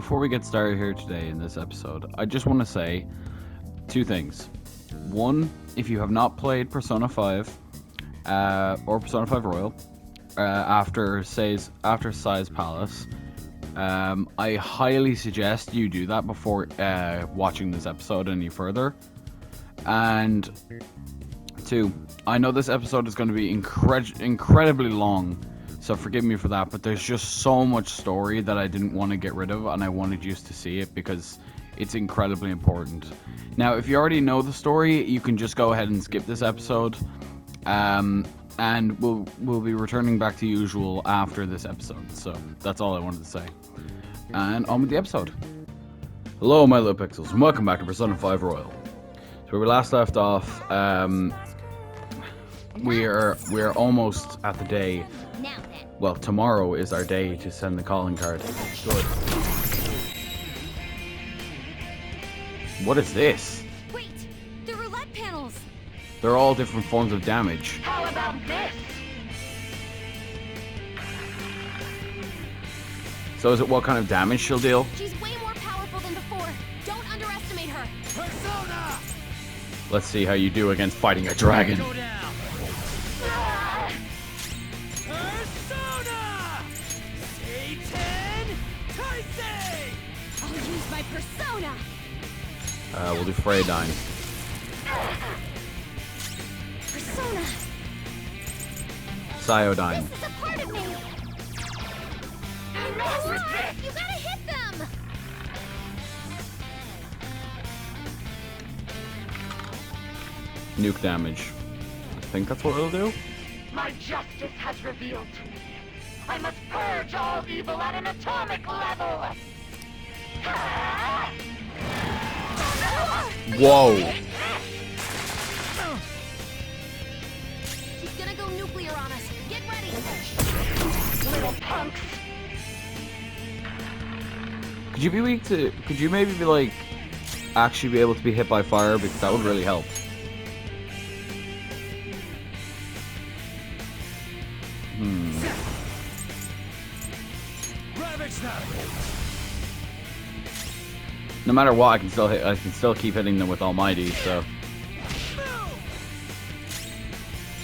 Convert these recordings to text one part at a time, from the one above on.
before we get started here today in this episode, I just want to say two things. One, if you have not played Persona 5 or Persona 5 Royal after Sai's Palace, I highly suggest you do that before watching this episode any further. And two, I know this episode is going to be incredibly long, so forgive me for that, but there's just so much story that I didn't want to get rid of, and I wanted you to see it because it's incredibly important. Now, if you already know the story, you can just go ahead and skip this episode, and we'll be returning back to usual after this episode. So that's all I wanted to say. And on with the episode. Hello, my little pixels, and welcome back to Persona 5 Royal. So where we last left off, we're almost at the day. Well, tomorrow is our day to send the calling card. Good. What is this? Wait, the roulette panels. They're all different forms of damage. How about this? So is it what kind of damage she'll deal? She's way more powerful than before. Don't underestimate her. Persona! Let's see how you do against fighting a dragon. Go down. Persona! Satan! Taisei! I'll use my persona. We'll do Freydyne. Persona. Cyodyne. This is a part of me. You gotta hit them. Nuke damage. I think that's what it'll do. My justice has revealed to me. I must purge all evil at an atomic level. Whoa. She's gonna go nuclear on us. Get ready. Little punks. Could you maybe be like, actually be able to be hit by fire? Because that would really help. No matter what, I can still keep hitting them with Almighty, so.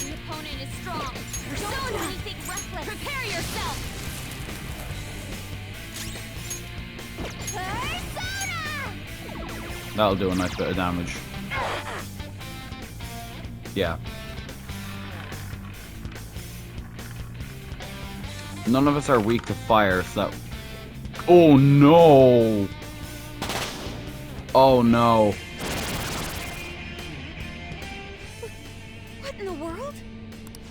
The opponent is strong. Don't do anything reckless. Prepare yourself. Persona! That'll do a nice bit of damage. Yeah. None of us are weak to fire, so that... Oh no! Oh no. What in the world?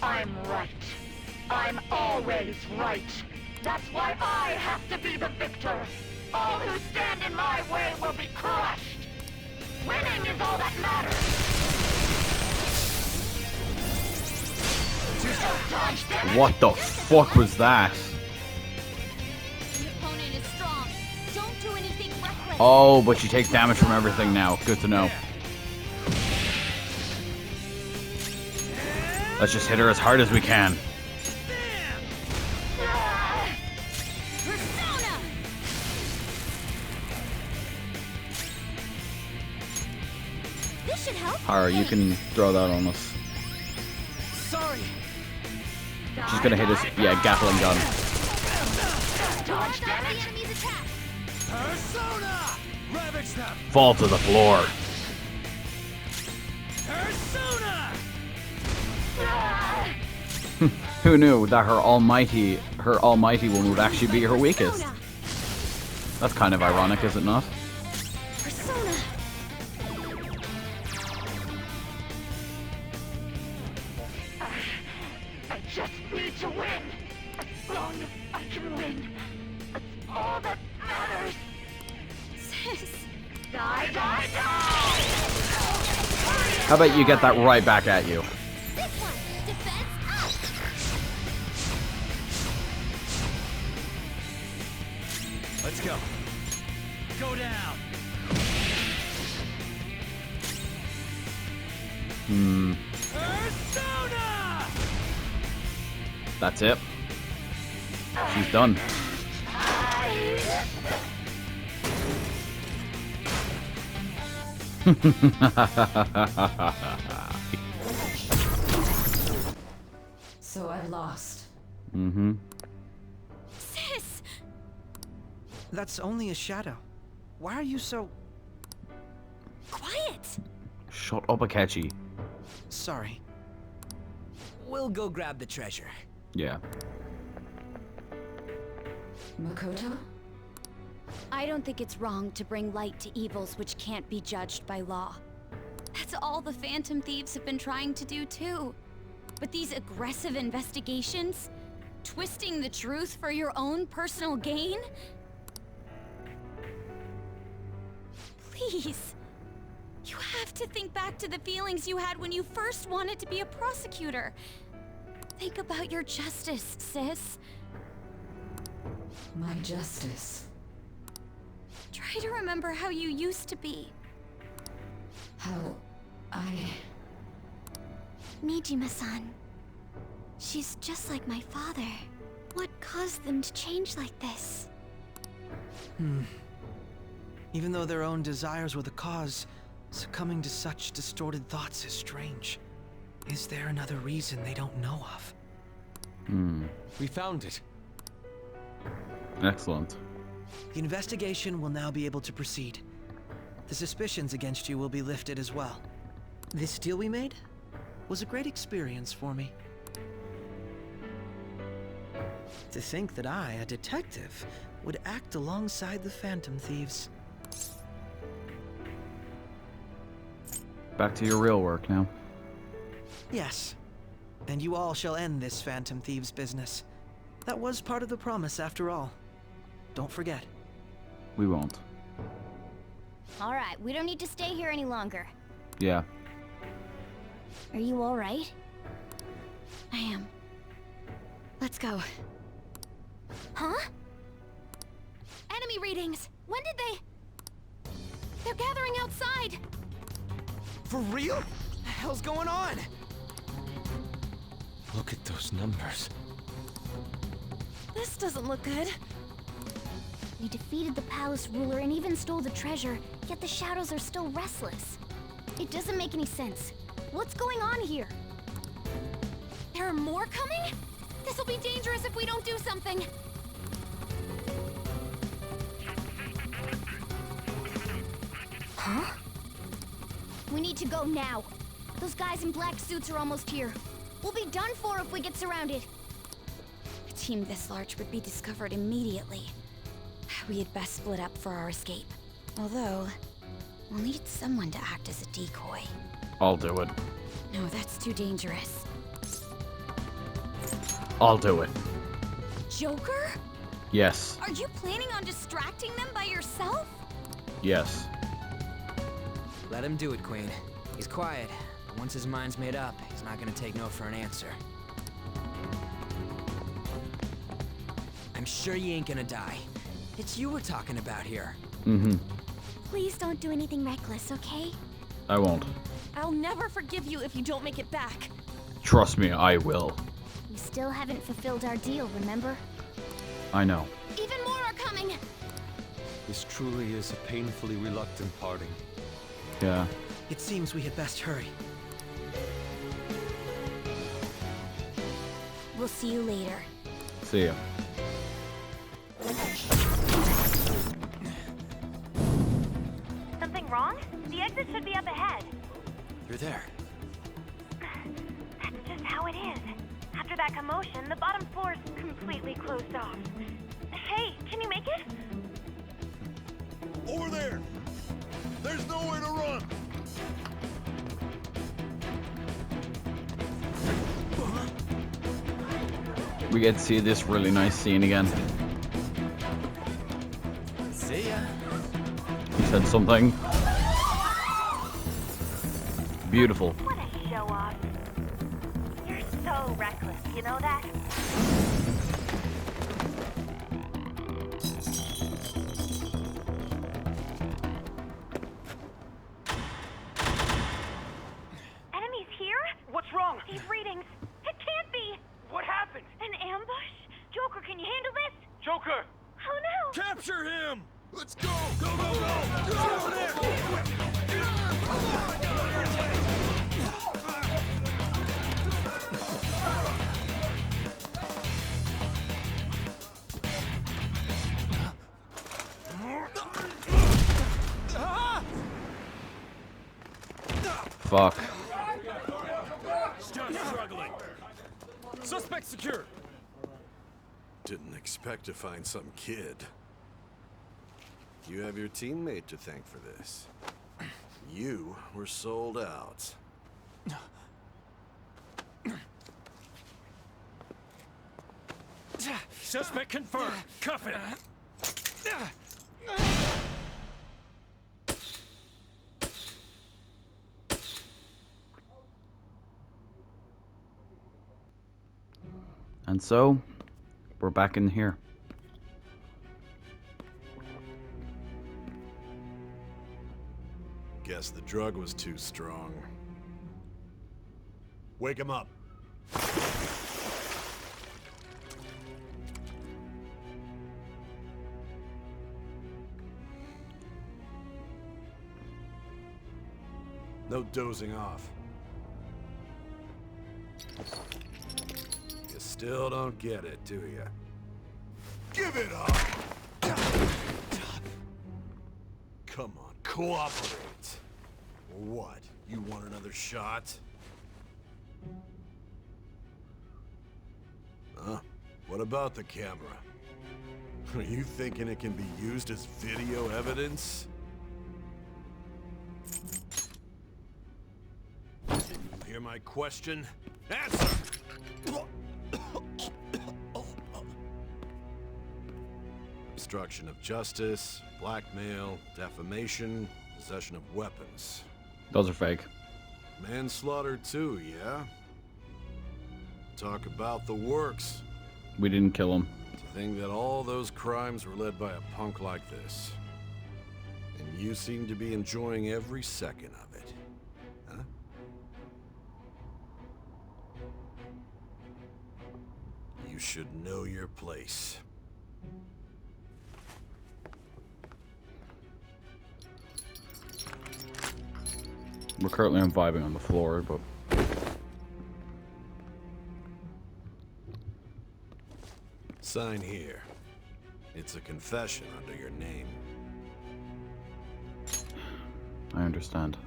I'm right. I'm always right. That's why I have to be the victor. All who stand in my way will be crushed. Winning is all that matters. Don't dodge them. What the fuck was that? The opponent is strong. Don't do anything reckless. Oh, but she takes damage from everything now. Good to know. Let's just hit her as hard as we can. Persona! This should help. Hara, you can throw that on us. Sorry. She's gonna hit us. Yeah, Gatling gun. Dodge The damage. enemy's attack. Persona! Ravage them! Fall to the floor. Persona! Who knew that her almighty one would actually be her weakest? Persona! That's kind of ironic, is it not? Persona! I just need to win. As long as I can win. That's all that matters. Sis! Die, die, die! How about you get that right back at you? This one! Defense up! Let's go. Go down. Persona! That's it. She's done. So I lost. Mm-hmm. Sis! That's only a shadow. Why are you so... Quiet! Shut up, Akechi. sorry? We'll go grab the treasure. Yeah. Makoto? I don't think it's wrong to bring light to evils which can't be judged by law. That's all the Phantom Thieves have been trying to do too. But these aggressive investigations, twisting the truth for your own personal gain? Please. You have to think back to the feelings you had when you first wanted to be a prosecutor. Think about your justice, sis. My justice. Try to remember how you used to be. How I... Mijima-san. She's just like my father. What caused them to change like this? Even though their own desires were the cause, succumbing to such distorted thoughts is strange. Is there another reason they don't know of? We found it. Excellent. The investigation will now be able to proceed. The suspicions against you will be lifted as well. This deal we made was a great experience for me. To think that I, a detective, would act alongside the Phantom Thieves. Back to your real work now. Yes. And you all shall end this Phantom Thieves business. That was part of the promise after all. Don't forget. We won't. Alright, we don't need to stay here any longer. Yeah. Are you alright? I am. Let's go. Huh? Enemy readings! When did they... They're gathering outside! For real? What the hell's going on? Look at those numbers. This doesn't look good. We defeated the palace ruler and even stole the treasure, yet the shadows are still restless. It doesn't make any sense. What's going on here? There are more coming? This'll be dangerous if we don't do something. Huh? We need to go now. Those guys in black suits are almost here. We'll be done for if we get surrounded. A team this large would be discovered immediately. We had best split up for our escape. Although, we'll need someone to act as a decoy. I'll do it. No, that's too dangerous. I'll do it. Joker? Yes. Are you planning on distracting them by yourself? Yes. Let him do it, Queen. He's quiet, but once his mind's made up, he's not gonna take no for an answer. I'm sure you ain't gonna die. It's you we're talking about here. Mm-hmm. Please don't do anything reckless, okay? I won't. I'll never forgive you if you don't make it back. Trust me, I will. We still haven't fulfilled our deal, remember? I know. Even more are coming! This truly is a painfully reluctant parting. Yeah. It seems we had best hurry. We'll see you later. See ya. Something wrong? The exit should be up ahead. You're there. That's just how it is. After that commotion, the bottom floor's completely closed off. Hey, can you make it? Over there! There's nowhere to run! We get to see this really nice scene again. See ya. He said something. Beautiful. What a show off. You're so reckless, you know that? Enemies here? What's wrong? These readings. It can't be! What happened? An ambush? Joker, can you handle this? Joker! Oh no! Capture him! Let's go! Go, go, go! Get over there! Fuck. Still struggling. Suspect secure. Didn't expect to find some kid. You have your teammate to thank for this. You were sold out. Suspect confirmed. Cuff it. And so, we're back in here. Guess the drug was too strong. Wake him up. No dozing off. You still don't get it, do you? Give it up! Come on, cooperate. Or what? You want another shot? Huh? What about the camera? Are you thinking it can be used as video evidence? Did you hear my question? Answer! Obstruction of justice, blackmail, defamation, possession of weapons. Those are fake. Manslaughter too, yeah? Talk about the works. We didn't kill him. To think that all those crimes were led by a punk like this. And you seem to be enjoying every second of it. Huh? You should know your place. We're currently vibing on the floor, but... Sign here. It's a confession under your name. I understand.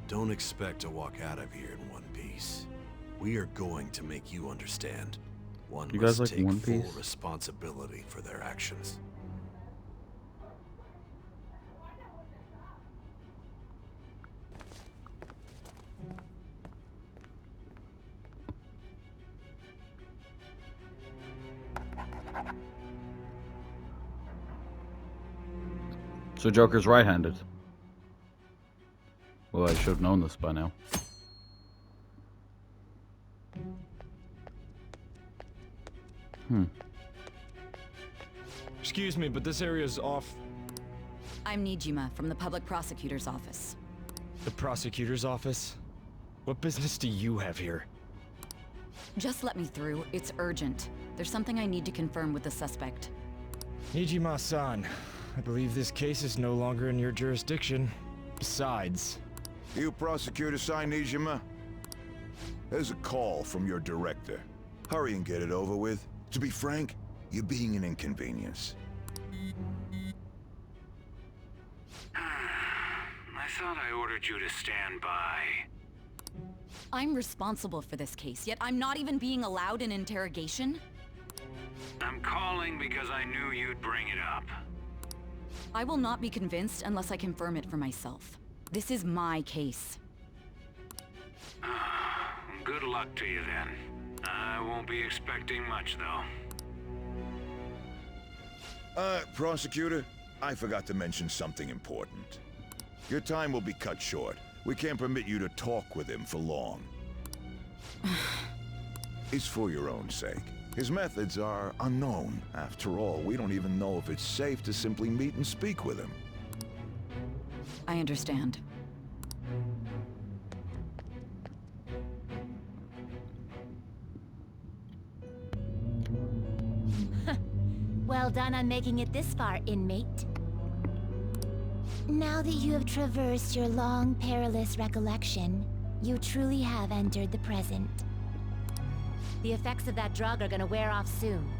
Don't expect to walk out of here in one piece. We are going to make you understand. One You guys must like take One full Piece? responsibility for their actions. So Joker's right-handed. Well, I should have known this by now. Excuse me, but this area's off. I'm Nijima from the public prosecutor's office. The prosecutor's office? What business do you have here? Just let me through. It's urgent. There's something I need to confirm with the suspect. Nijima-san, I believe this case is no longer in your jurisdiction. Besides... You prosecutor sign Nijima? There's a call from your director. Hurry and get it over with. To be frank, you're being an inconvenience. I thought I ordered you to stand by. I'm responsible for this case, yet I'm not even being allowed an interrogation? I'm calling because I knew you'd bring it up. I will not be convinced unless I confirm it for myself. This is my case. Good luck to you then. I won't be expecting much, though. Prosecutor, I forgot to mention something important. Your time will be cut short. We can't permit you to talk with him for long. It's for your own sake. His methods are unknown. After all, we don't even know if it's safe to simply meet and speak with him. I understand. Well done on making it this far, inmate. Now that you have traversed your long, perilous recollection, you truly have entered the present. The effects of that drug are gonna wear off soon.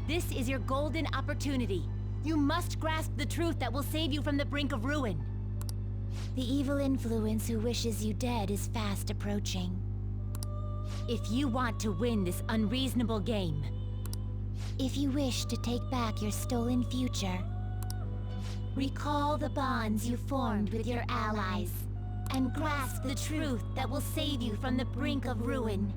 This is your golden opportunity. You must grasp the truth that will save you from the brink of ruin. The evil influence who wishes you dead is fast approaching. If you want to win this unreasonable game, if you wish to take back your stolen future, recall the bonds you formed with your allies, and grasp the truth that will save you from the brink of ruin.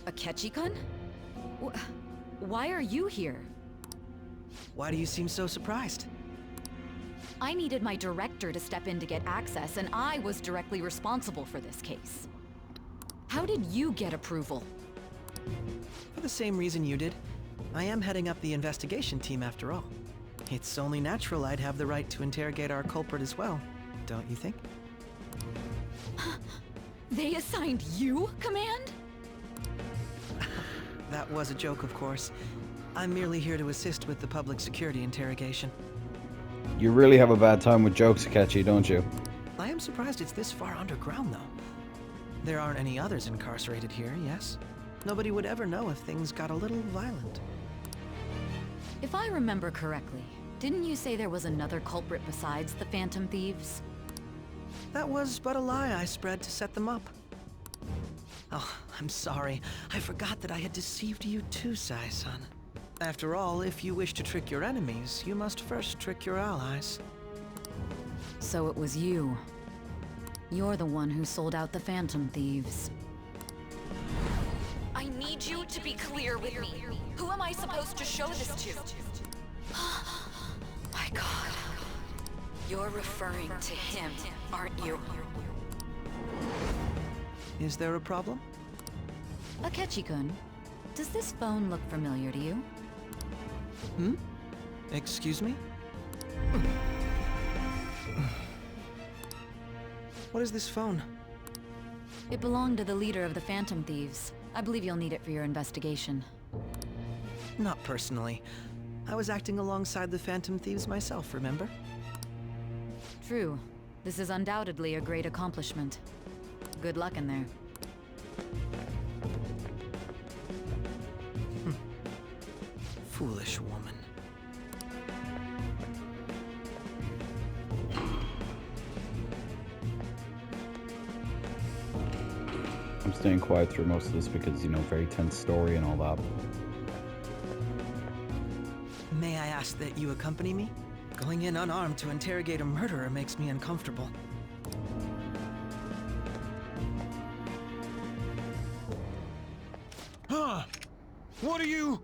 Akechi-kun? Why are you here? Why do you seem so surprised? I needed my director to step in to get access, and I was directly responsible for this case. How did you get approval? For the same reason you did. I am heading up the investigation team after all. It's only natural I'd have the right to interrogate our culprit as well, don't you think? They assigned you command? That was a joke, of course. I'm merely here to assist with the public security interrogation. You really have a bad time with jokes, Akechi, don't you? I am surprised it's this far underground, though. There aren't any others incarcerated here, yes? Nobody would ever know if things got a little violent. If I remember correctly, didn't you say there was another culprit besides the Phantom Thieves? That was but a lie I spread to set them up. Oh, I'm sorry. I forgot that I had deceived you too, Sai-san. After all, if you wish to trick your enemies, you must first trick your allies. So it was you. You're the one who sold out the Phantom Thieves. I need you to be clear with me. Who am I supposed to show this to? My God. You're referring to him, aren't you? Is there a problem? Akechi-kun, does this phone look familiar to you? Excuse me? What is this phone? It belonged to the leader of the Phantom Thieves. I believe you'll need it for your investigation. Not personally. I was acting alongside the Phantom Thieves myself, remember? True. This is undoubtedly a great accomplishment. Good luck in there. Foolish woman. I'm staying quiet through most of this because, you know, very tense story and all that. May I ask that you accompany me? Going in unarmed to interrogate a murderer makes me uncomfortable. Huh? What are you?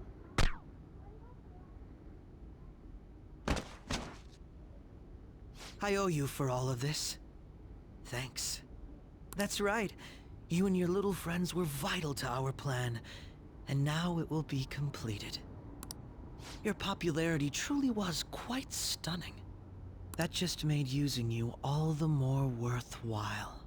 I owe you for all of this. Thanks. That's right. You and your little friends were vital to our plan, and now it will be completed. Your popularity truly was quite stunning. That just made using you all the more worthwhile.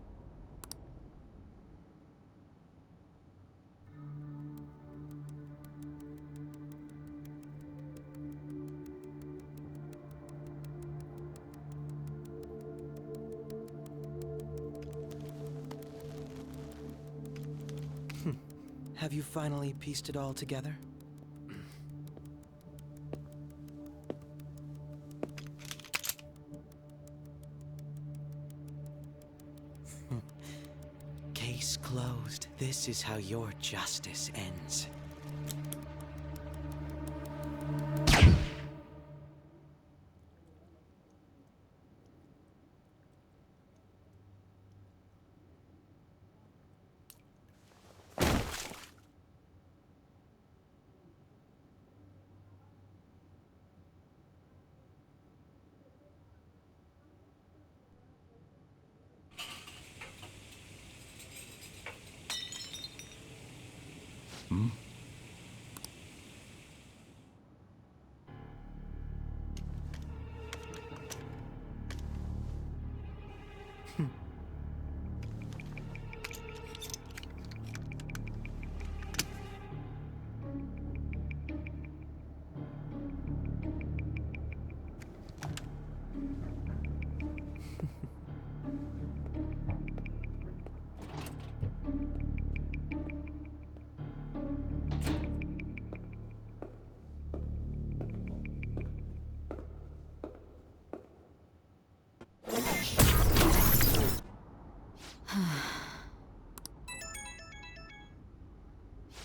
Have you finally pieced it all together? Case closed. This is how your justice ends.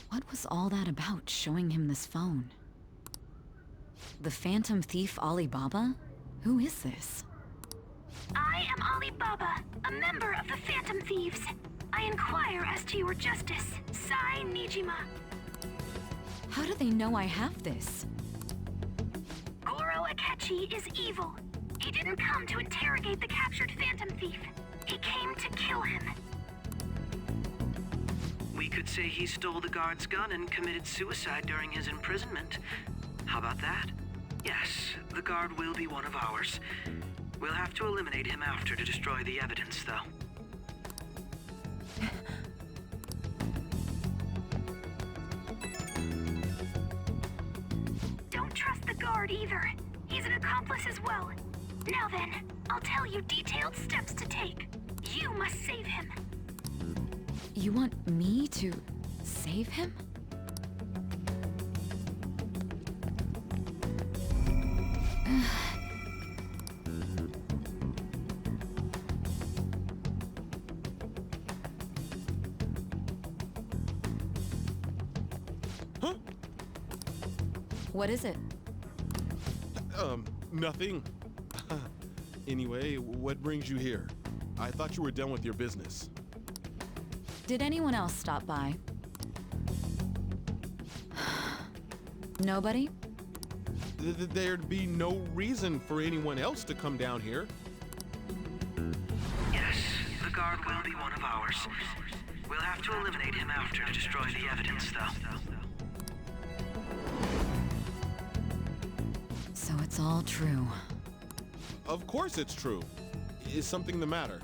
What was all that about, showing him this phone? The Phantom Thief Alibaba? Who is this? I am Alibaba, a member of the Phantom Thieves. I inquire as to your justice, Sai Nijima. How do they know I have this? Goro Akechi is evil. He didn't come to interrogate the captured Phantom Thief. He came to kill him. We could say he stole the guard's gun and committed suicide during his imprisonment. How about that? Yes, the guard will be one of ours. We'll have to eliminate him after to destroy the evidence, though. Don't trust the guard either. He's an accomplice as well. Now then, I'll tell you detailed steps to take. You must save him. You want me to save him? Huh? What is it? Nothing. Anyway, what brings you here? I thought you were done with your business. Did anyone else stop by? Nobody? There'd be no reason for anyone else to come down here. Yes, the guard will be one of ours. We'll have to eliminate him after to destroy the evidence, though. So it's all true. Of course it's true. Is something the matter?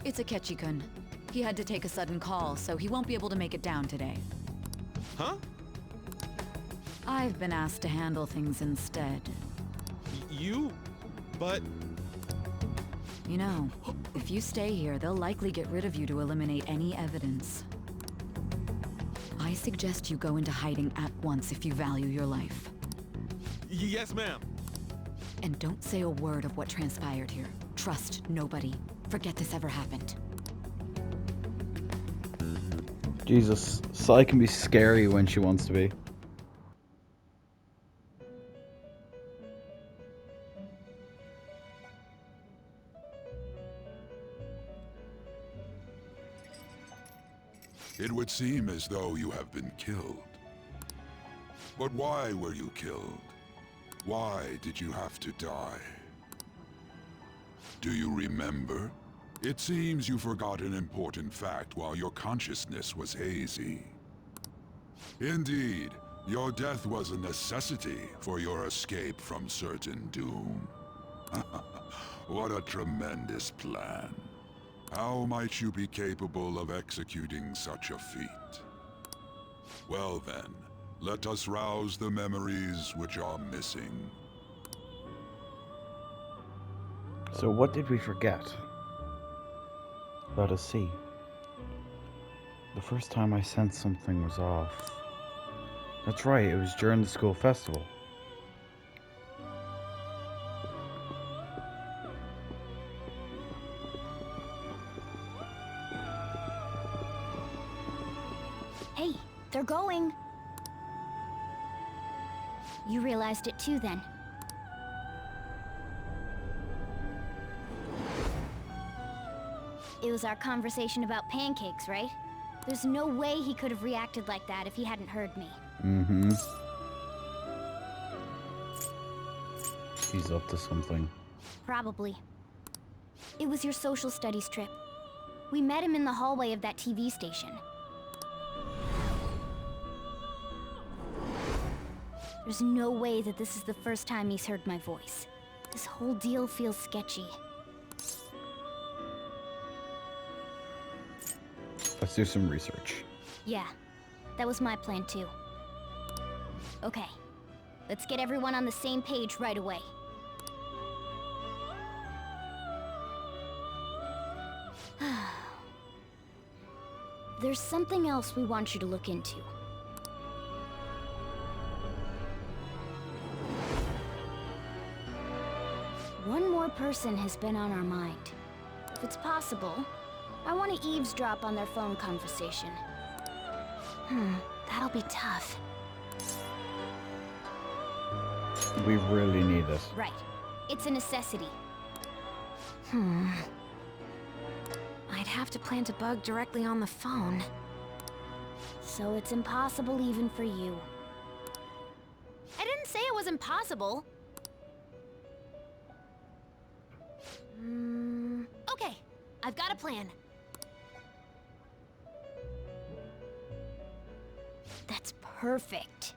It's Akechi-kun. He had to take a sudden call, so he won't be able to make it down today. Huh? I've been asked to handle things instead. You? But... You know, if you stay here, they'll likely get rid of you to eliminate any evidence. I suggest you go into hiding at once if you value your life. Yes, ma'am. And don't say a word of what transpired here. Trust nobody. Forget this ever happened. Jesus, Sai can be scary when she wants to be. It would seem as though you have been killed. But why were you killed? Why did you have to die? Do you remember? It seems you forgot an important fact while your consciousness was hazy. Indeed, your death was a necessity for your escape from certain doom. What a tremendous plan. How might you be capable of executing such a feat? Well then, let us rouse the memories which are missing. So what did we forget? Let us see. The first time I sensed something was off. That's right, it was during the school festival. Hey, they're going. You realized it too then. It was our conversation about pancakes, right? There's no way he could have reacted like that if he hadn't heard me. Mm-hmm. He's up to something. Probably. It was your social studies trip. We met him in the hallway of that TV station. There's no way that this is the first time he's heard my voice. This whole deal feels sketchy. Let's do some research. Yeah, that was my plan too. Okay, let's get everyone on the same page right away. There's something else we want you to look into. One more person has been on our mind. If it's possible, I want to eavesdrop on their phone conversation. That'll be tough. We really need it. Right. It's a necessity. I'd have to plant a bug directly on the phone. So it's impossible even for you. I didn't say it was impossible. Okay, I've got a plan. That's perfect.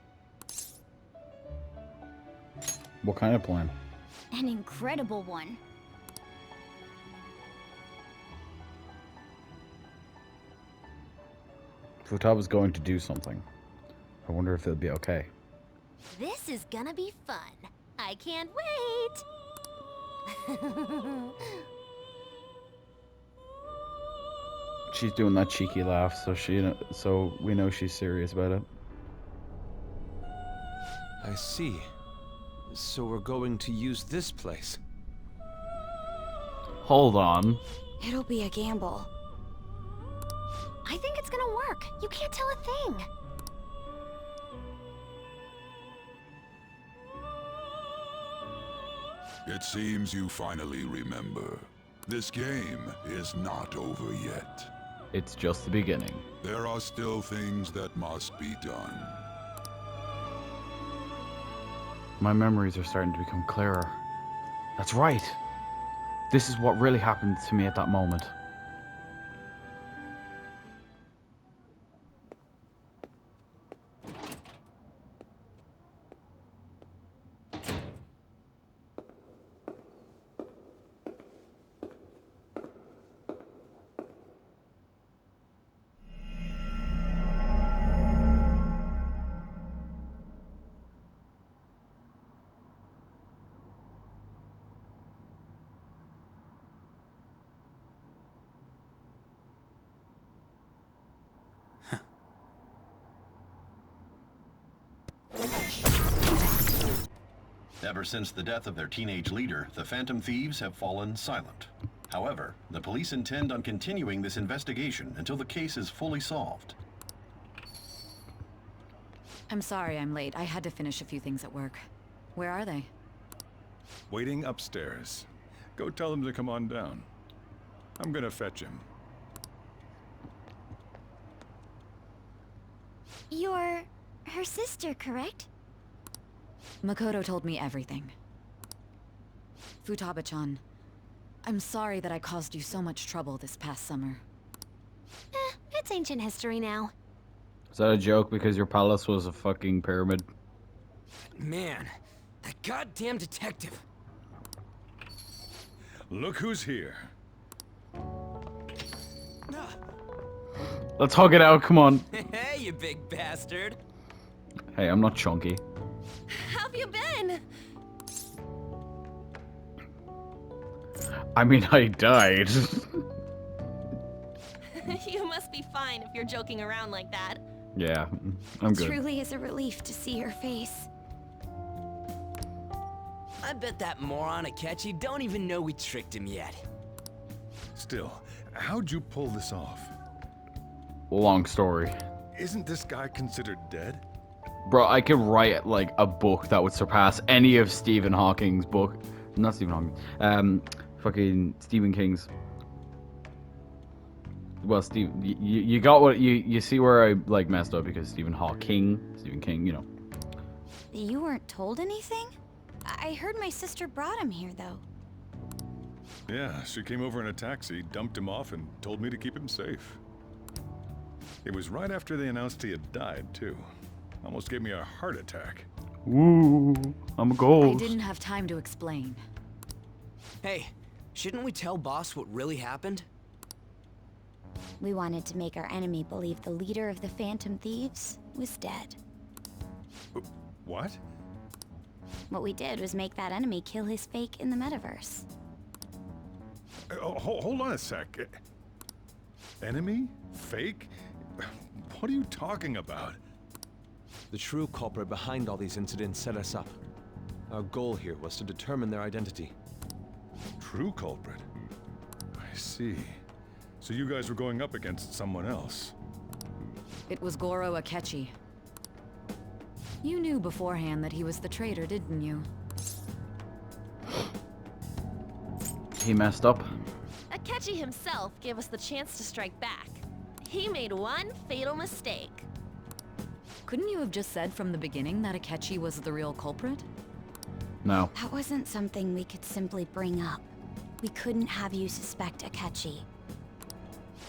What kind of plan? An incredible one. Futaba's going to do something. I wonder if it'll be okay. This is gonna be fun. I can't wait. She's doing that cheeky laugh, so we know she's serious about it. I see. So we're going to use this place. Hold on. It'll be a gamble. I think it's gonna work. You can't tell a thing. It seems you finally remember. This game is not over yet. It's just the beginning. There are still things that must be done. My memories are starting to become clearer. That's right. This is what really happened to me at that moment. Ever since the death of their teenage leader, the Phantom Thieves have fallen silent. However, the police intend on continuing this investigation until the case is fully solved. I'm sorry I'm late. I had to finish a few things at work. Where are they? Waiting upstairs. Go tell them to come on down. I'm gonna fetch him. You're her sister, correct? Makoto told me everything. Futaba-chan, I'm sorry that I caused you so much trouble this past summer. It's ancient history now. Is that a joke because your palace was a fucking pyramid? Man, that goddamn detective. Look who's here. Let's hug it out, come on. Hey, you big bastard. Hey, I'm not chunky. How have you been? I mean, I died. You must be fine if you're joking around like that. Yeah, I'm good. It truly is a relief to see your face. I bet that moron Akechi don't even know we tricked him yet. Still, how'd you pull this off? Long story. Isn't this guy considered dead? Bro, I could write like a book that would surpass any of Stephen Hawking's book. Not Stephen Hawking. Fucking Stephen King's. Well, Steve, you got what you see where I like messed up because Stephen King, you know. You weren't told anything? I heard my sister brought him here, though. Yeah, she came over in a taxi, dumped him off, and told me to keep him safe. It was right after they announced he had died, too. Almost gave me a heart attack. Ooh, I'm a ghost. I didn't have time to explain. Hey, shouldn't we tell boss what really happened? We wanted to make our enemy believe the leader of the Phantom Thieves was dead. What? What we did was make that enemy kill his fake in the metaverse. Hold on a sec. Enemy? Fake? What are you talking about? The true culprit behind all these incidents set us up. Our goal here was to determine their identity. True culprit? I see. So you guys were going up against someone else. It was Goro Akechi. You knew beforehand that he was the traitor, didn't you? He messed up. Akechi himself gave us the chance to strike back. He made one fatal mistake. Couldn't you have just said from the beginning that Akechi was the real culprit? No. That wasn't something we could simply bring up. We couldn't have you suspect Akechi.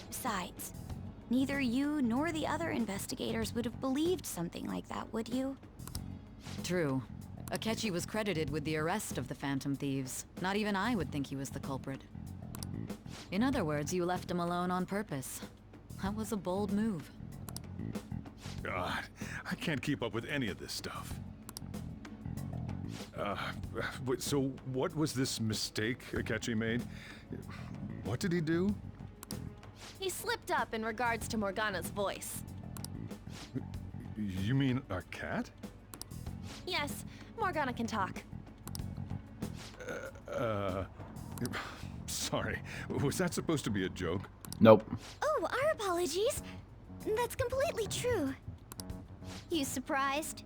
Besides, neither you nor the other investigators would have believed something like that, would you? True. Akechi was credited with the arrest of the Phantom Thieves. Not even I would think he was the culprit. In other words, you left him alone on purpose. That was a bold move. God, I can't keep up with any of this stuff. So what was this mistake Akechi made? What did he do? He slipped up in regards to Morgana's voice. You mean a cat? Yes, Morgana can talk. Sorry. Was that supposed to be a joke? Nope. Oh, our apologies. That's completely true. You surprised?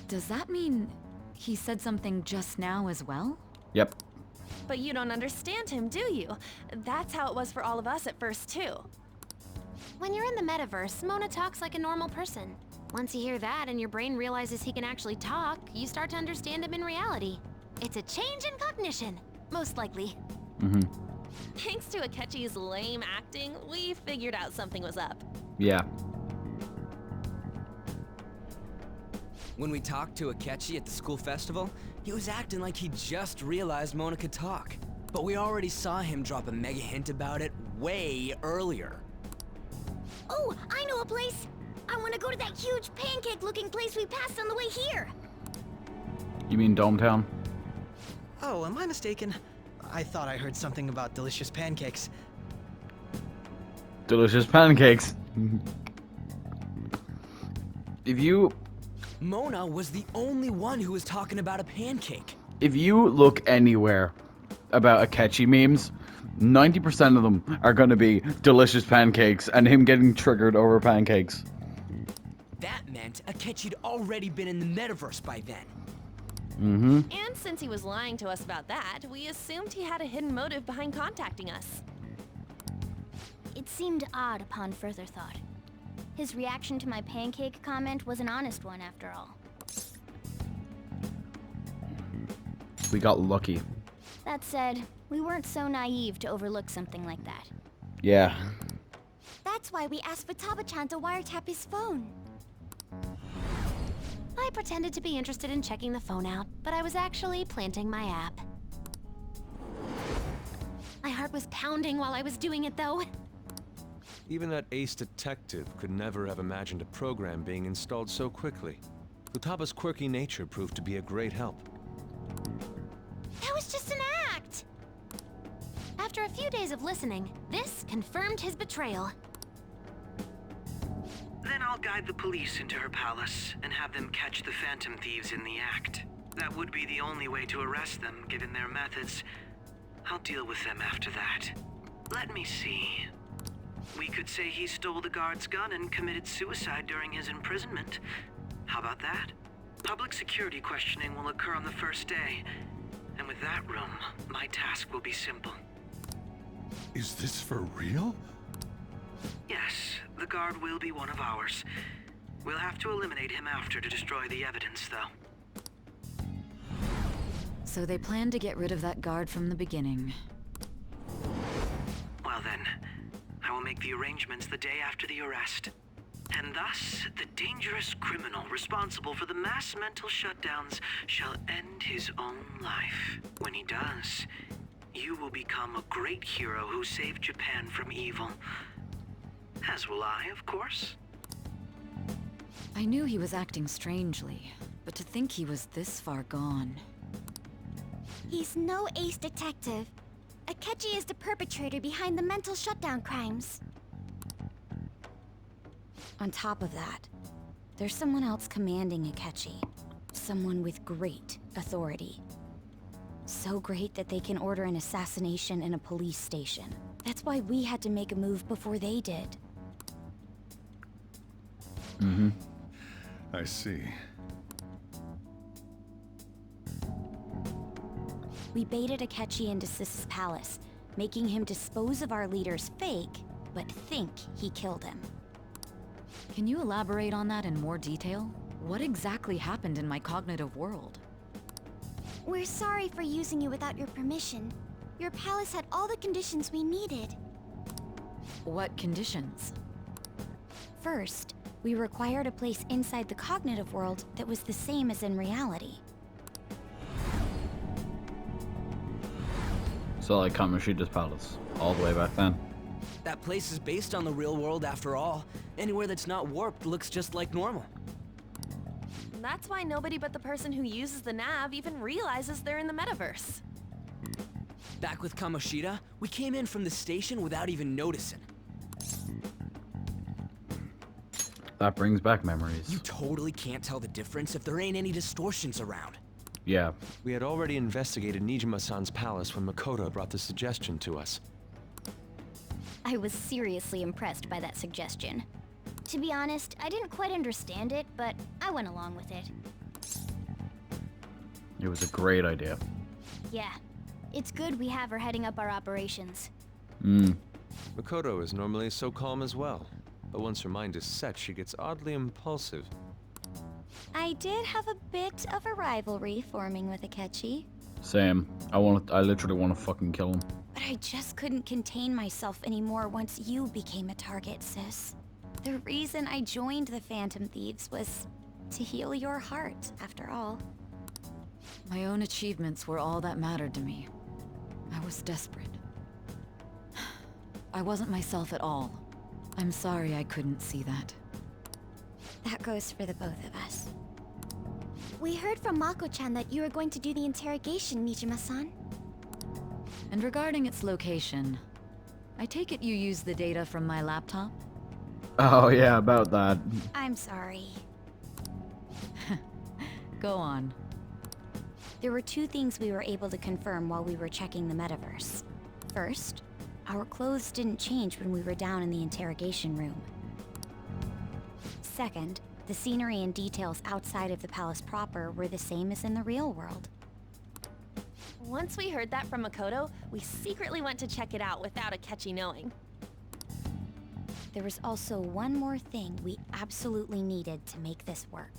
Does that mean he said something just now as well? Yep. But you don't understand him, do you? That's how it was for all of us at first, too. When you're in the metaverse, Mona talks like a normal person. Once you hear that and your brain realizes he can actually talk, you start to understand him in reality. It's a change in cognition, most likely. Mm-hmm. Thanks to Akechi's lame acting, we figured out something was up. Yeah. When we talked to Akechi at the school festival, he was acting like he just realized Mona could talk. But we already saw him drop a mega hint about it way earlier. Oh, I know a place! I want to go to that huge pancake-looking place we passed on the way here! You mean Dometown? Oh, am I mistaken? I thought I heard something about delicious pancakes. Delicious pancakes. If you... Mona was the only one who was talking about a pancake. If you look anywhere about Akechi memes, 90% of them are going to be delicious pancakes and him getting triggered over pancakes. That meant Akechi'd already been in the metaverse by then. Mm-hmm. And since he was lying to us about that, we assumed he had a hidden motive behind contacting us. It seemed odd upon further thought. His reaction to my pancake comment was an honest one, after all. We got lucky. That said, we weren't so naive to overlook something like that. Yeah. That's why we asked Futaba-chan to wiretap his phone. I pretended to be interested in checking the phone out, but I was actually planting my app. My heart was pounding while I was doing it, though. Even that ace detective could never have imagined a program being installed so quickly. Futaba's quirky nature proved to be a great help. That was just an act! After a few days of listening, this confirmed his betrayal. Then I'll guide the police into her palace and have them catch the Phantom Thieves in the act. That would be the only way to arrest them, given their methods. I'll deal with them after that. Let me see. We could say he stole the guard's gun and committed suicide during his imprisonment. How about that? Public security questioning will occur on the first day. And with that room, my task will be simple. Is this for real? Yes, the guard will be one of ours. We'll have to eliminate him after to destroy the evidence, though. So they planned to get rid of that guard from the beginning. Well then, I will make the arrangements the day after the arrest. And thus, the dangerous criminal responsible for the mass mental shutdowns shall end his own life. When he does, you will become a great hero who saved Japan from evil. As will I, of course. I knew he was acting strangely, but to think he was this far gone. He's no ace detective. Akechi is the perpetrator behind the mental shutdown crimes. On top of that, there's someone else commanding Akechi. Someone with great authority. So great that they can order an assassination in a police station. That's why we had to make a move before they did. Mm-hmm. I see. We baited Akechi into Sis's palace, making him dispose of our leader's fake, but think he killed him. Can you elaborate on that in more detail? What exactly happened in my cognitive world? We're sorry for using you without your permission. Your palace had all the conditions we needed. What conditions? First, we required a place inside the cognitive world that was the same as in reality. So like Kamoshida's palace, all the way back then. That place is based on the real world after all. Anywhere that's not warped looks just like normal. That's why nobody but the person who uses the nav even realizes they're in the metaverse. Back with Kamoshida, we came in from the station without even noticing. That brings back memories. You totally can't tell the difference if there ain't any distortions around. Yeah. We had already investigated Nijima-san's palace when Makoto brought the suggestion to us. I was seriously impressed by that suggestion. To be honest, I didn't quite understand it, but I went along with it. It was a great idea. Yeah, it's good we have her heading up our operations. Makoto is normally so calm as well, but once her mind is set, she gets oddly impulsive. I did have a bit of a rivalry forming with Akechi. Same. I literally want to fucking kill him. But I just couldn't contain myself anymore once you became a target, sis. The reason I joined the Phantom Thieves was to heal your heart, after all. My own achievements were all that mattered to me. I was desperate. I wasn't myself at all. I'm sorry I couldn't see that. That goes for the both of us. We heard from Mako-chan that you were going to do the interrogation, Nijima-san. And regarding its location, I take it you used the data from my laptop? Oh yeah, about that. I'm sorry. Go on. There were two things we were able to confirm while we were checking the metaverse. First, our clothes didn't change when we were down in the interrogation room. Second, the scenery and details outside of the palace proper were the same as in the real world. Once we heard that from Makoto, we secretly went to check it out without Akechi knowing. There was also one more thing we absolutely needed to make this work.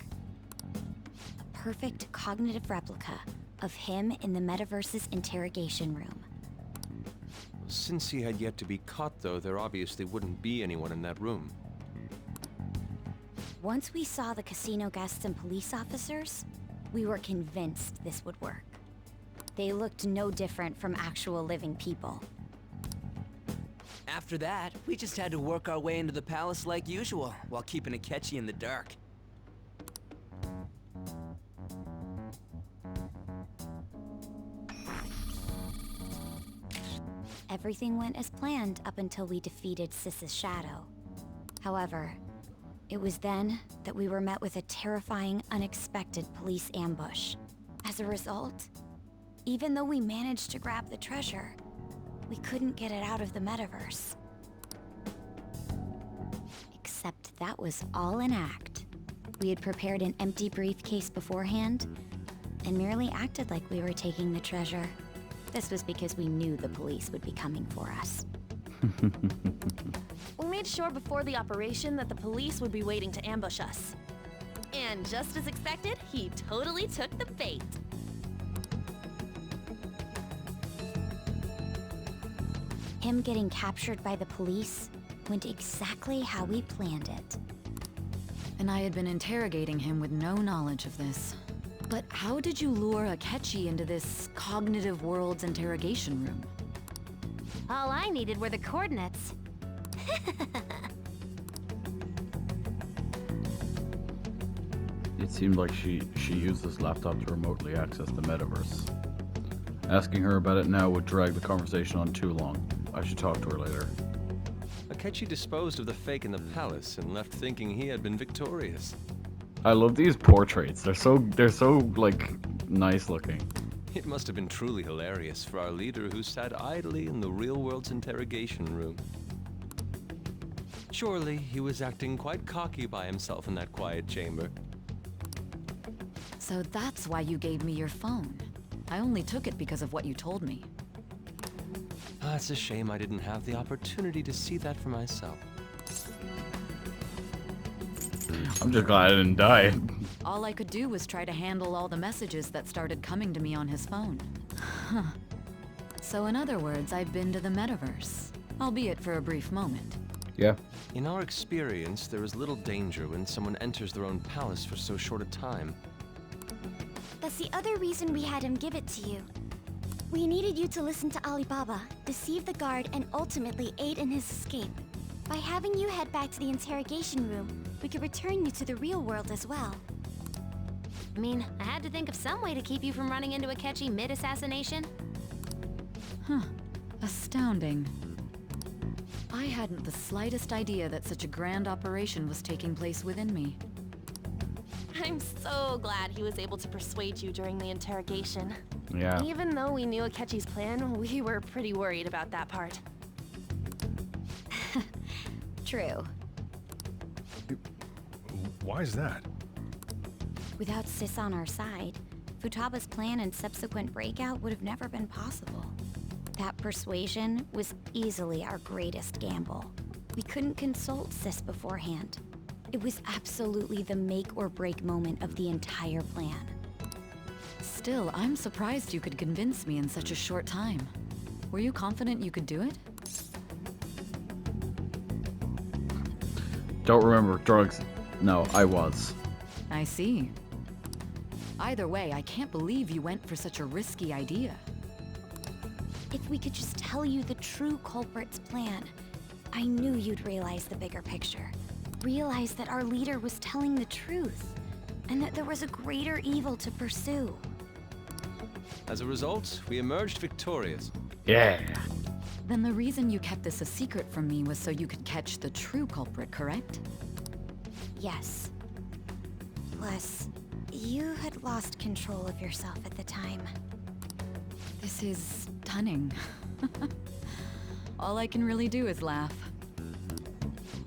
A perfect cognitive replica of him in the metaverse's interrogation room. Since he had yet to be caught, though, there obviously wouldn't be anyone in that room. Once we saw the casino guests and police officers, we were convinced this would work. They looked no different from actual living people. After that, we just had to work our way into the palace like usual, while keeping Akechi in the dark. Everything went as planned up until we defeated Sis's shadow. However, it was then that we were met with a terrifying, unexpected police ambush. As a result, even though we managed to grab the treasure, we couldn't get it out of the metaverse. Except that was all an act. We had prepared an empty briefcase beforehand, and merely acted like we were taking the treasure. This was because we knew the police would be coming for us. We made sure before the operation that the police would be waiting to ambush us. And just as expected, he totally took the bait. Him getting captured by the police went exactly how we planned it. And I had been interrogating him with no knowledge of this. But how did you lure Akechi into this cognitive world's interrogation room? All I needed were the coordinates. It seemed like she used this laptop to remotely access the metaverse. Asking her about it now would drag the conversation on too long. I should talk to her later. Akechi disposed of the fake in the palace and left thinking he had been victorious. I love these portraits. They're so like nice looking. It must have been truly hilarious for our leader who sat idly in the real world's interrogation room. Surely he was acting quite cocky by himself in that quiet chamber. So that's why you gave me your phone. I only took it because of what you told me. It's a shame I didn't have the opportunity to see that for myself. I'm just glad I didn't die. All I could do was try to handle all the messages that started coming to me on his phone. Huh. So in other words, I've been to the metaverse, albeit for a brief moment. Yeah. In our experience, there is little danger when someone enters their own palace for so short a time. That's the other reason we had him give it to you. We needed you to listen to Alibaba, deceive the guard, and ultimately aid in his escape. By having you head back to the interrogation room, we could return you to the real world as well. I mean, I had to think of some way to keep you from running into Akechi mid-assassination. Huh. Astounding. I hadn't the slightest idea that such a grand operation was taking place within me. I'm so glad he was able to persuade you during the interrogation. Yeah. Even though we knew Akechi's plan, we were pretty worried about that part. True. Why is that? Without Sis on our side, Futaba's plan and subsequent breakout would have never been possible. That persuasion was easily our greatest gamble. We couldn't consult Sis beforehand. It was absolutely the make or break moment of the entire plan. Still, I'm surprised you could convince me in such a short time. Were you confident you could do it? Don't remember drugs. No, I was. I see. Either way, I can't believe you went for such a risky idea. If we could just tell you the true culprit's plan, I knew you'd realize the bigger picture. Realize that our leader was telling the truth, and that there was a greater evil to pursue. As a result, we emerged victorious. Yeah. Then the reason you kept this a secret from me was so you could catch the true culprit, correct? Yes. Plus, you had lost control of yourself at the time. This is stunning. All I can really do is laugh.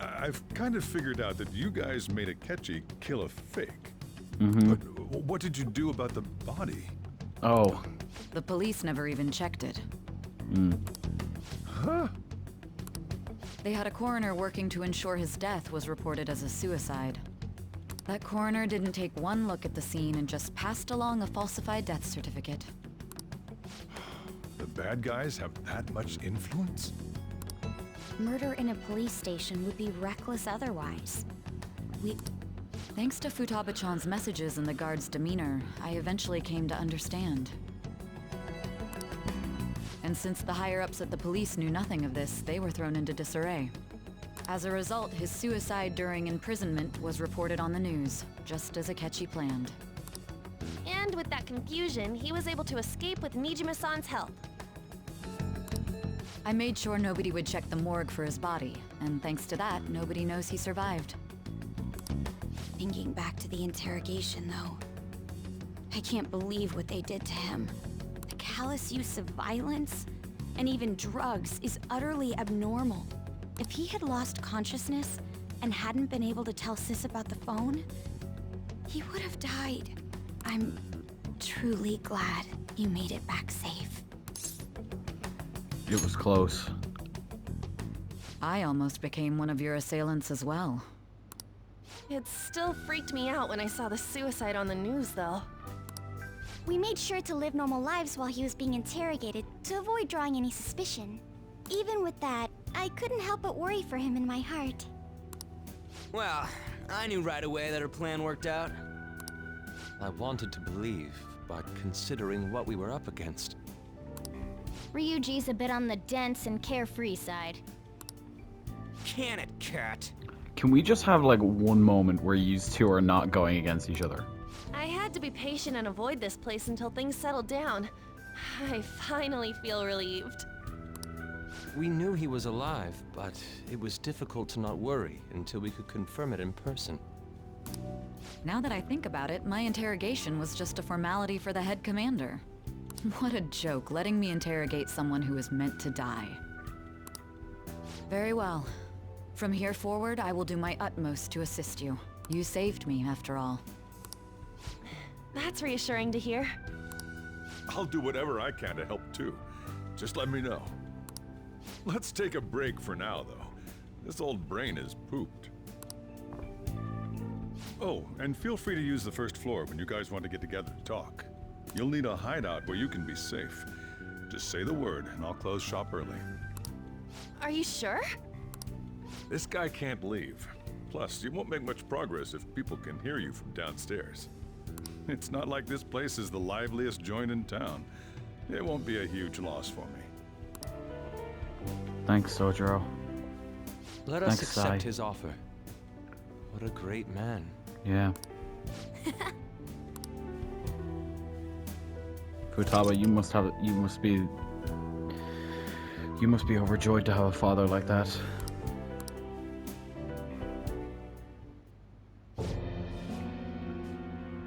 I've kind of figured out that you guys made Akechi kill a fake. Mm-hmm. But what did you do about the body? Oh. The police never even checked it. Huh? They had a coroner working to ensure his death was reported as a suicide. That coroner didn't take one look at the scene and just passed along a falsified death certificate. The bad guys have that much influence? Murder in a police station would be reckless otherwise. Thanks to Futaba-chan's messages and the guard's demeanor, I eventually came to understand. And since the higher-ups at the police knew nothing of this, they were thrown into disarray. As a result, his suicide during imprisonment was reported on the news, just as Akechi planned. And with that confusion, he was able to escape with Mijima-san's help. I made sure nobody would check the morgue for his body, and thanks to that, nobody knows he survived. Thinking back to the interrogation, though, I can't believe what they did to him. The callous use of violence, and even drugs, is utterly abnormal. If he had lost consciousness and hadn't been able to tell Sis about the phone, he would have died. I'm truly glad you made it back safe. It was close. I almost became one of your assailants as well. It still freaked me out when I saw the suicide on the news, though. We made sure to live normal lives while he was being interrogated to avoid drawing any suspicion. Even with that, I couldn't help but worry for him in my heart. Well, I knew right away that her plan worked out. I wanted to believe, but considering what we were up against... Ryuji's a bit on the dense and carefree side. Can it, cat? Can we just have like one moment where you two are not going against each other? I had to be patient and avoid this place until things settled down. I finally feel relieved. We knew he was alive, but it was difficult to not worry until we could confirm it in person. Now that I think about it, my interrogation was just a formality for the head commander. What a joke, letting me interrogate someone who is meant to die. Very well. From here forward, I will do my utmost to assist you. You saved me, after all. That's reassuring to hear. I'll do whatever I can to help too. Just let me know. Let's take a break for now, though. This old brain is pooped. Oh, and feel free to use the first floor when you guys want to get together to talk. You'll need a hideout where you can be safe. Just say the word, and I'll close shop early. Are you sure? This guy can't leave. Plus, you won't make much progress if people can hear you from downstairs. It's not like this place is the liveliest joint in town. It won't be a huge loss for me. Thanks, Sojiro. Let us Thanks, accept Sai. his offer. What a great man. Yeah. Futaba, you must be overjoyed to have a father like that.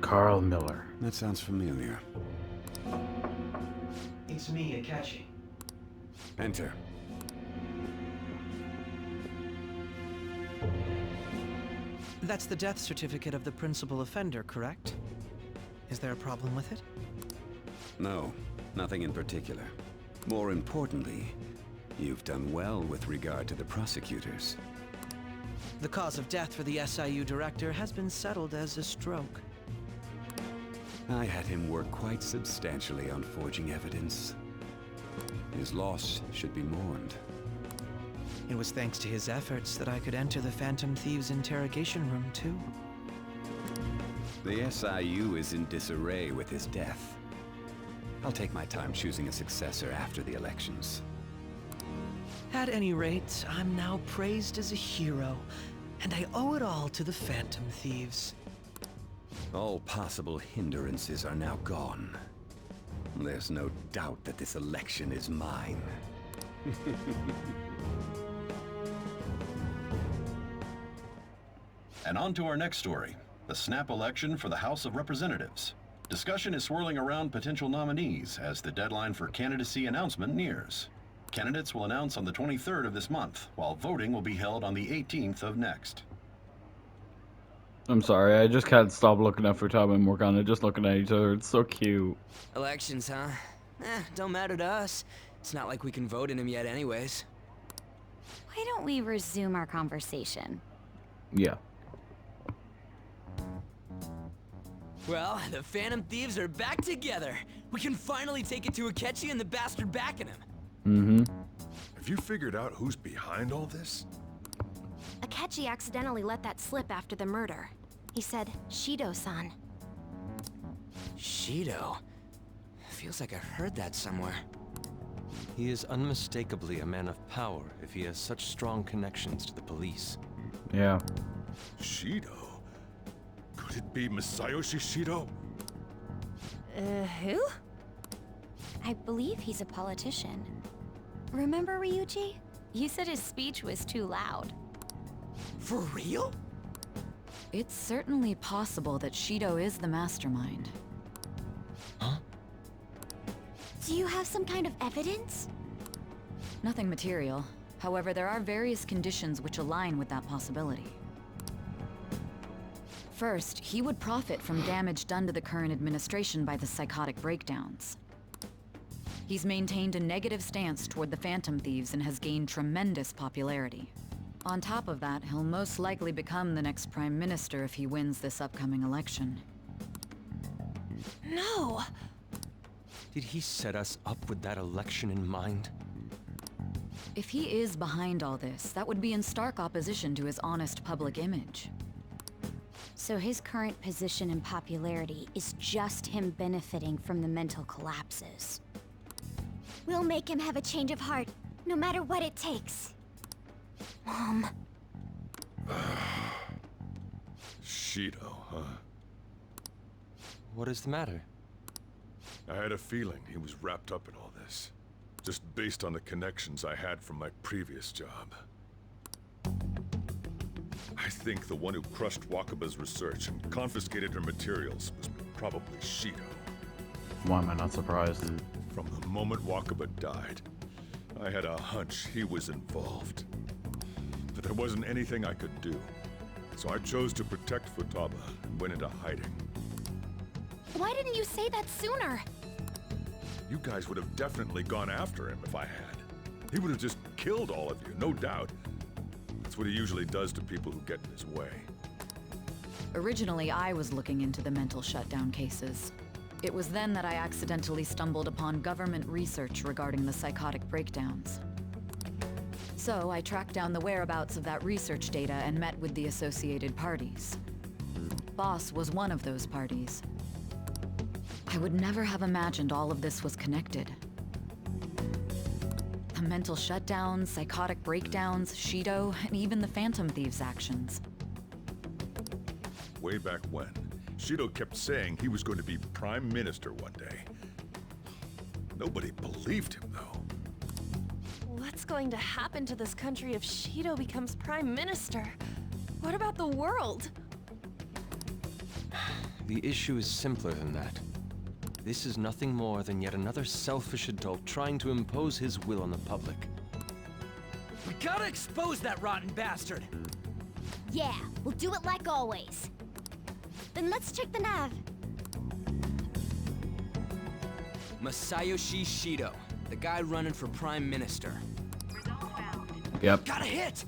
Carl Miller. That sounds familiar. It's me, Akechi. Enter. That's the death certificate of the principal offender, correct? Is there a problem with it? No, nothing in particular. More importantly, you've done well with regard to the prosecutors. The cause of death for the SIU director has been settled as a stroke. I had him work quite substantially on forging evidence. His loss should be mourned. It was thanks to his efforts that I could enter the Phantom Thieves' interrogation room, too. The SIU is in disarray with his death. I'll take my time choosing a successor after the elections. At any rate, I'm now praised as a hero, and I owe it all to the Phantom Thieves. All possible hindrances are now gone. There's no doubt that this election is mine. And on to our next story, the snap election for the House of Representatives. Discussion is swirling around potential nominees as the deadline for candidacy announcement nears. Candidates will announce on the 23rd of this month, while voting will be held on the 18th of next. I'm sorry, I just can't stop looking at Futaba and Morgana just looking at each other. It's so cute. Elections, huh? Don't matter to us. It's not like we can vote in them yet anyways. Why don't we resume our conversation? Yeah. Well, the Phantom Thieves are back together. We can finally take it to Akechi and the bastard backing him. Mm-hmm. Have you figured out who's behind all this? Akechi accidentally let that slip after the murder. He said, Shido-san. Shido? Feels like I've heard that somewhere. He is unmistakably a man of power if he has such strong connections to the police. Yeah. Shido? Could it be Masayoshi Shido? Who? I believe he's a politician. Remember Ryuji? You said his speech was too loud. For real? It's certainly possible that Shido is the mastermind. Huh? Do you have some kind of evidence? Nothing material. However, there are various conditions which align with that possibility. First, he would profit from damage done to the current administration by the psychotic breakdowns. He's maintained a negative stance toward the Phantom Thieves and has gained tremendous popularity. On top of that, he'll most likely become the next Prime Minister if he wins this upcoming election. No! Did he set us up with that election in mind? If he is behind all this, that would be in stark opposition to his honest public image. So his current position and popularity is just him benefiting from the mental collapses. We'll make him have a change of heart, no matter what it takes. Mom. Shido, huh? What is the matter? I had a feeling he was wrapped up in all this, just based on the connections I had from my previous job. I think the one who crushed Wakaba's research and confiscated her materials was probably Shido. Why am I not surprised? From the moment Wakaba died, I had a hunch he was involved. But there wasn't anything I could do, so I chose to protect Futaba and went into hiding. Why didn't you say that sooner? You guys would have definitely gone after him if I had. He would have just killed all of you, no doubt. That's what he usually does to people who get in his way. Originally, I was looking into the mental shutdown cases. It was then that I accidentally stumbled upon government research regarding the psychotic breakdowns. So I tracked down the whereabouts of that research data and met with the associated parties. Boss was one of those parties. I would never have imagined all of this was connected. The mental shutdowns, psychotic breakdowns, Shido, and even the Phantom Thieves' actions. Way back when, Shido kept saying he was going to be Prime Minister one day. Nobody believed him, though. What's going to happen to this country if Shido becomes Prime Minister? What about the world? The issue is simpler than that. This is nothing more than yet another selfish adult trying to impose his will on the public. We gotta expose that rotten bastard! Yeah, we'll do it like always. Then let's check the nav. Masayoshi Shido, the guy running for Prime Minister. Yep. Got a hit!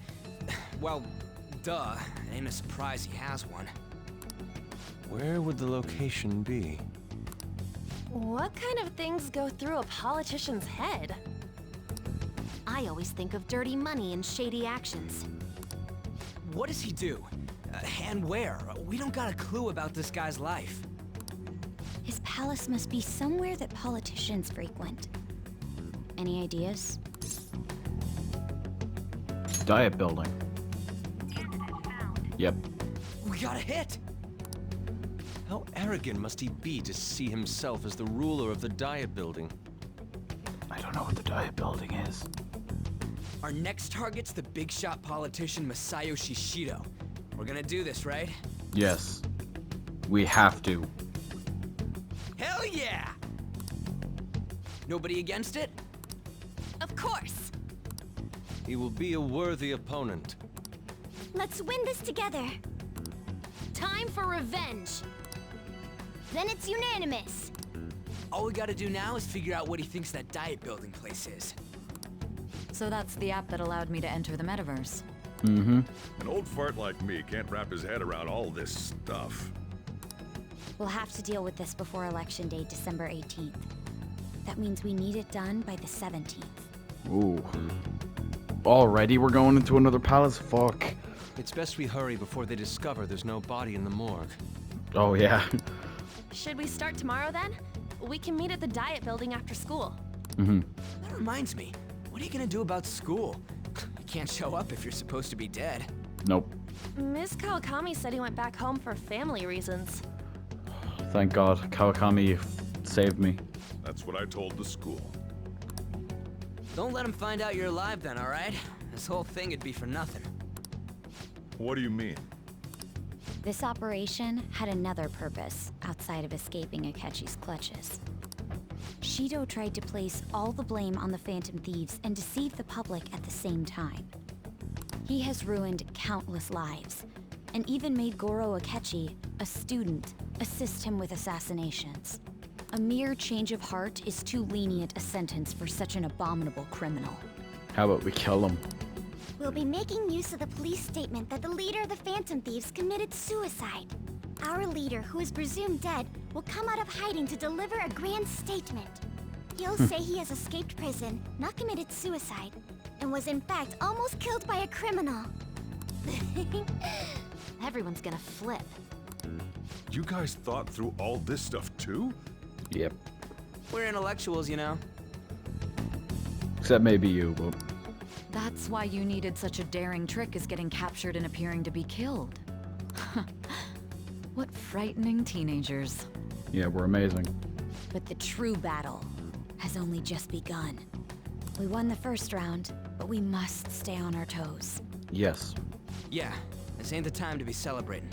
Well, duh. It ain't a surprise he has one. Where would the location be? What kind of things go through a politician's head? I always think of dirty money and shady actions. What does he do? And where? We don't got a clue about this guy's life. His palace must be somewhere that politicians frequent. Any ideas? Diet building. Yep. We got a hit! How arrogant must he be to see himself as the ruler of the Diet Building? I don't know what the Diet Building is. Our next target's the big shot politician Masayoshi Shido. We're gonna do this, right? Yes. We have to. Hell yeah! Nobody against it? Of course! He will be a worthy opponent. Let's win this together. Time for revenge. Then it's unanimous. All we gotta do now is figure out what he thinks that Diet Building place is. So that's the app that allowed me to enter the metaverse. Mm-hmm. An old fart like me can't wrap his head around all this stuff. We'll have to deal with this before Election Day, December 18th. That means we need it done by the 17th. Ooh. Already we're going into another palace? Fuck. It's best we hurry before they discover there's no body in the morgue. Oh, yeah. Should we start tomorrow then? We can meet at the Diet Building after school. Mm-hmm. That reminds me, what are you gonna do about school? You can't show up if you're supposed to be dead. Nope. Ms. Kawakami said he went back home for family reasons. Thank God. Kawakami saved me. That's what I told the school. Don't let him find out you're alive then, alright? This whole thing would be for nothing. What do you mean? This operation had another purpose outside of escaping Akechi's clutches. Shido tried to place all the blame on the Phantom Thieves and deceive the public at the same time. He has ruined countless lives, and even made Goro Akechi, a student, assist him with assassinations. A mere change of heart is too lenient a sentence for such an abominable criminal. How about we kill him? We'll be making use of the police statement that the leader of the Phantom Thieves committed suicide. Our leader, who is presumed dead, will come out of hiding to deliver a grand statement. He'll say he has escaped prison, not committed suicide, and was in fact almost killed by a criminal. Everyone's gonna flip. You guys thought through all this stuff too? Yep. We're intellectuals, you know. Except maybe you, but... That's why you needed such a daring trick as getting captured and appearing to be killed. What frightening teenagers. Yeah, we're amazing. But the true battle has only just begun. We won the first round, but we must stay on our toes. Yes. Yeah, this ain't the time to be celebrating.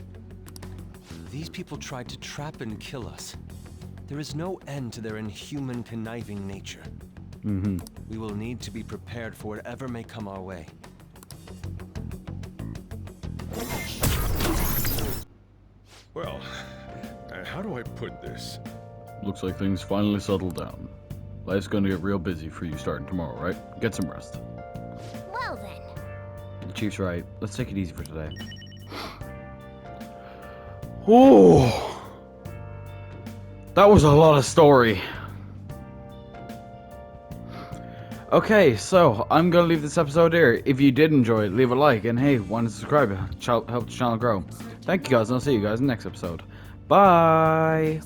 These people tried to trap and kill us. There is no end to their inhuman, conniving nature. Mm-hmm. We will need to be prepared for whatever may come our way. Well, how do I put this? Looks like things finally settled down. Life's gonna get real busy for you starting tomorrow, right? Get some rest. Well then. The Chief's right. Let's take it easy for today. Oh, that was a lot of story. Okay, so I'm gonna leave this episode here. If you did enjoy it, leave a like, and hey, want to subscribe, help the channel grow. Thank you guys, and I'll see you guys in the next episode. Bye.